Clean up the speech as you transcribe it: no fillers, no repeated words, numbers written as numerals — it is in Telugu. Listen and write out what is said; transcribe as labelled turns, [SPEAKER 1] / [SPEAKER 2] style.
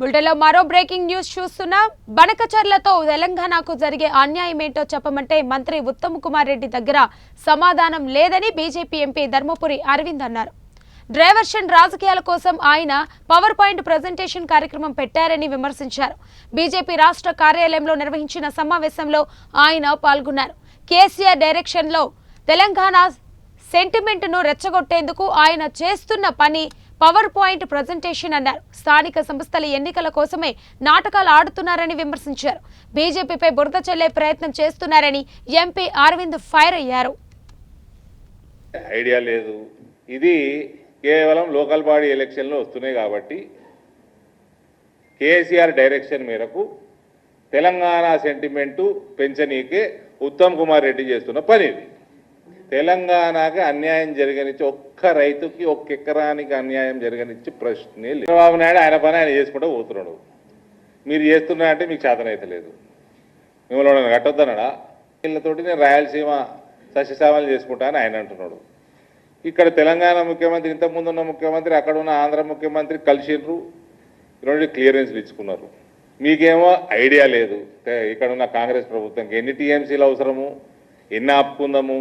[SPEAKER 1] బులెటిన్లో మరో బ్రేకింగ్ న్యూస్ చూస్తున్నా. బనకచర్లతో తెలంగాణకు జరిగే అన్యాయం ఏంటో చెప్పమంటే మంత్రి ఉత్తమ్ కుమార్ రెడ్డి దగ్గర సమాధానం లేదని బీజేపీ ఎంపీ ధర్మపురి అరవింద్ అన్నారు. డైవర్షన్ రాజకీయాల కోసం ఆయన పవర్ పాయింట్ ప్రెజెంటేషన్ కార్యక్రమం పెట్టారని విమర్శించారు. బీజేపీ రాష్ట్ర కార్యాలయంలో నిర్వహించిన సమావేశంలో ఆయన పాల్గొన్నారు. కేసీఆర్ డైరెక్షన్లో తెలంగాణ సెంటిమెంట్ను రెచ్చగొట్టేందుకు ఆయన చేస్తున్న పని పవర్ పాయింట్ ప్రెజెంటేషన్ అన్నారు. స్థానిక సంస్థల ఎన్నికల కోసమే నాటకాలు ఆడుతున్నారని విమర్శించారు. బీజేపీపై బురద చల్లే ప్రయత్నం చేస్తున్నారని ఎంపీ అరవింద్ ఫైర్ అయ్యారు.
[SPEAKER 2] ఐడియా లేదు, ఇది కేవలం లోకల్ బాడీ ఎలక్షన్లో వస్తున్నాయి కాబట్టి కేసీఆర్ డైరెక్షన్ మేరకు తెలంగాణ సెంటిమెంటు పెంచనీకే ఉత్తమ్ కుమార్ రెడ్డి చేస్తున్న పని. ఇది తెలంగాణకి అన్యాయం జరగనిచ్చి ఒక్క రైతుకి ఒక్క ఎకరానికి అన్యాయం జరగనిచ్చి ప్రశ్నే లేదు. చంద్రబాబు నాయుడు ఆయన పని ఆయన చేసుకుంటూ పోతున్నాడు. మీరు చేస్తున్నారంటే మీకు చేతనైతే లేదు. మిమ్మల్ని కట్టొద్దనడా? వీళ్ళతోటి నేను రాయలసీమ సస్యశామలు చేసుకుంటా అని ఆయన అంటున్నాడు. ఇక్కడ తెలంగాణ ముఖ్యమంత్రి, ఇంతకుముందు ఉన్న ముఖ్యమంత్రి, అక్కడ ఉన్న ఆంధ్ర ముఖ్యమంత్రి కలిసిండ్రు, రెండు క్లియరెన్స్లు ఇచ్చుకున్నారు. మీకేమో ఐడియా లేదు. ఇక్కడ ఉన్న కాంగ్రెస్ ప్రభుత్వంకి ఎన్ని టీఎంసీలు అవసరము, ఎన్ని ఆపుకుందాము,